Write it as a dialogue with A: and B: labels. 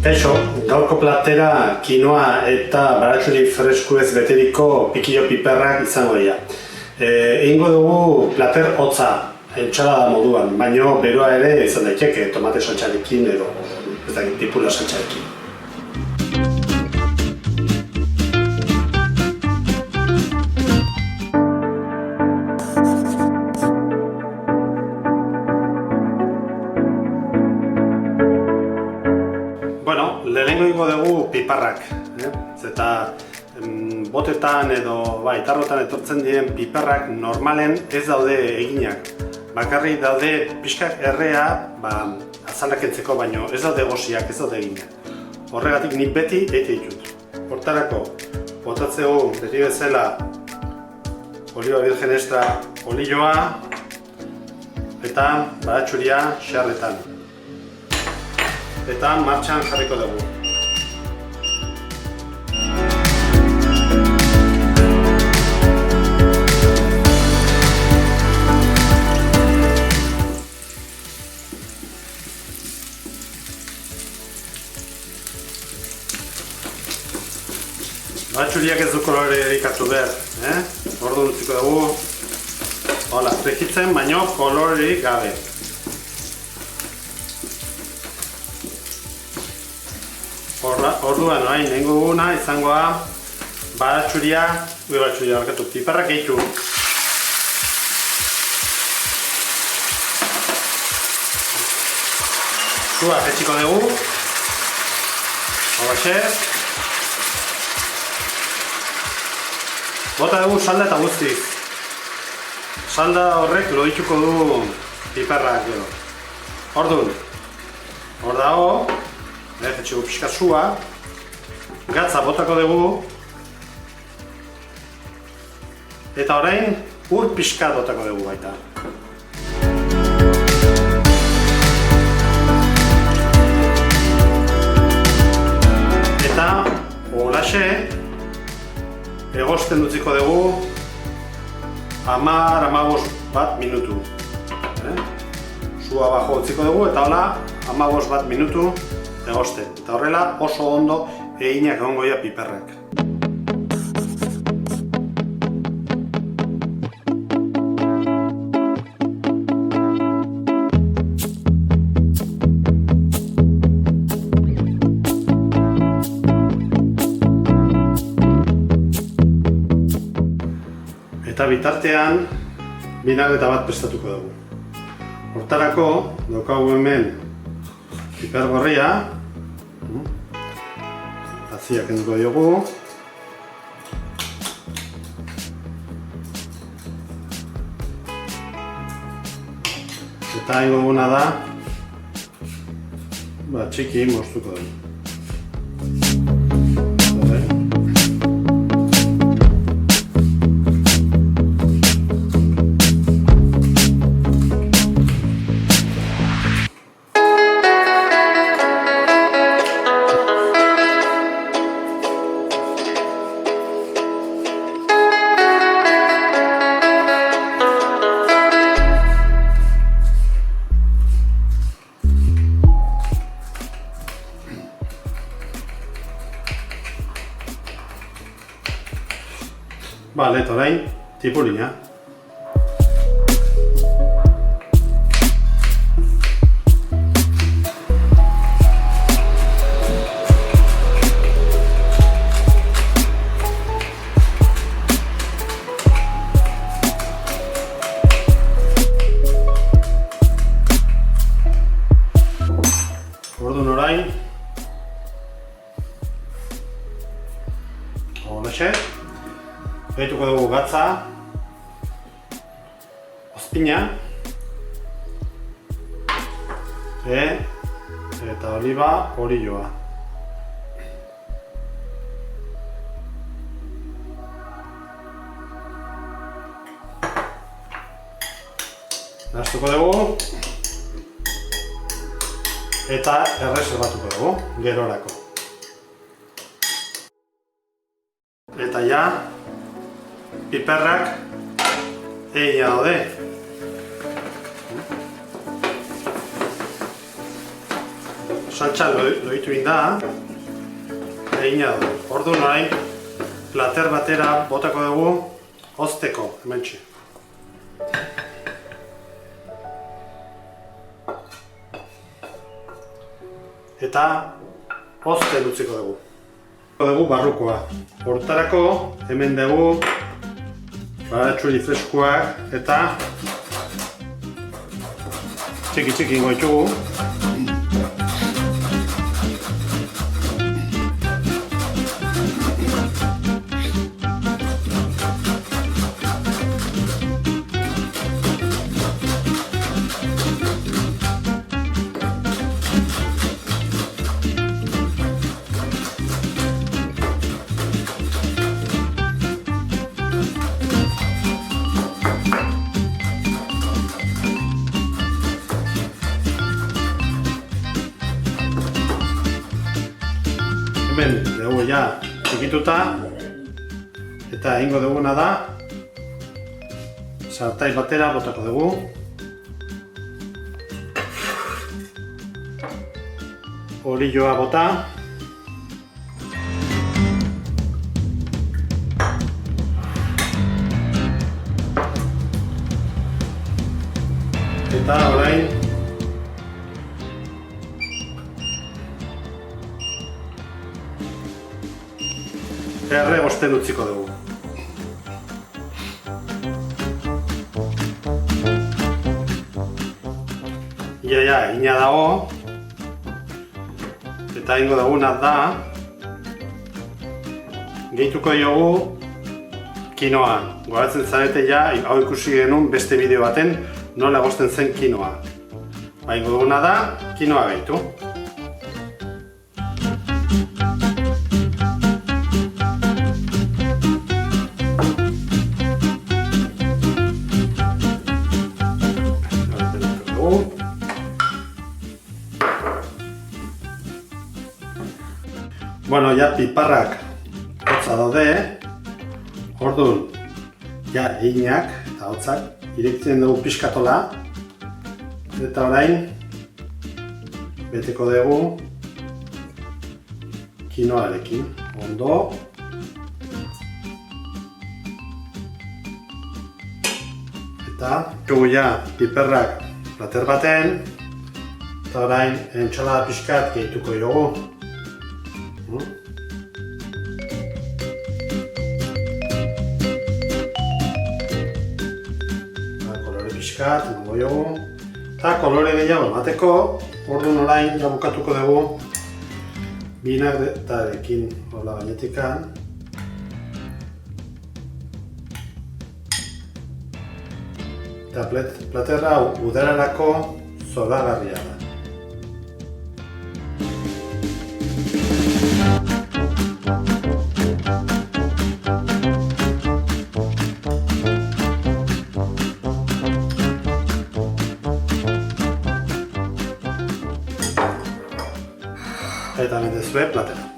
A: Kaixo, gaurko platera kinoa eta baratxuri freskuez beteriko pikillo piperrak izango dira. Egingo dugu plater hotza, entsalada moduan, baino beroa ere izan daiteke tomate saltsarekin edo ez dakit tipula saltsarekin. Lehenengo egingo dugu piparrak, eta botetan edo tarrotan etortzen diren piparrak normalen ez daude eginak. Bakarrik daude pixkak errea azalak entzeko, baino ez daude gosiak, ez daude eginak. Horregatik nik beti eite ditut. Hortarako, botatzegu beti bezala oliba virgen extra olioa eta baratxuria xarretan. Eta martxan jarriko dugu. Baratxuriak ez du kolorerik hartu behar, orduan utziko dugu. Hola, frijitzen, baino kolorerik gabe. Orduan, egingo duguna izangoa piparrak gehitu. Sua jetxiko dugu. Horaxe. Bota dugu salda eta guztiz. Salda horrek lodituko du piparrak gero. Orduan, hor dago. Jetxiko pixka sua, gatza botako dugu, eta orain ur pixka botako dugu baita. Eta holaxe egosten utziko dugu 10-15 minutu. Sua bajo utziko dugu eta hola 15 minutu egoste, eta horrela oso ondo eginak egongo dira piperrak. Eta bitartean binagreta bat prestatuko dugu. Hortarako daukagu hemen piper gorria, azia kenduko diogu, eta egingo duguna da txiki moztuko dugu. Bale, eta orain, tipulina. Orduan orain, holaxe. Gehituko dugu gatza, ozpina, eta oliba olioa. Nahastuko dugu eta erreserbatuko dugu gerorako. Eta ja, piperrak egina daude. Saltsa loitu inda, egina daude. Orduan orain, plater batera botako dugu hozteko, hementxe. Eta hozten utziko dugu. Barrukoa. Hortarako hemen dugu baratxuri freskoak eta txiki ingo ditugu. Hemen dugu ja txikituta eta egingo duguna da sartai batera botako dugu. Olioa bota. Eta orain erre hozten utziko dugu. Ja, egina dago. Eta egingo duguna da gehituko diogu kinoa. Goratzen zarete ja, hau ikusi genuen beste bideo baten nola egozten zen kinoa. Egingo duguna da kinoa gehitu. Bueno, ja piparrak hotza daude, orduan, ja eginak eta hotzak irekitzen dugu pixkatola, eta orain beteko dugu kinoarekin, ondo. Eta dugu ja piperrak plater baten, eta orain entsalada pixkat gehituko dugu. Kolore pixkat, emango dugu. Eta kolore gehiago emateko, orduan orain bukatuko dugu binagretarekin hola gainetikan. Eta platerra udararako zoragarria da. Eta hemen dezue platera.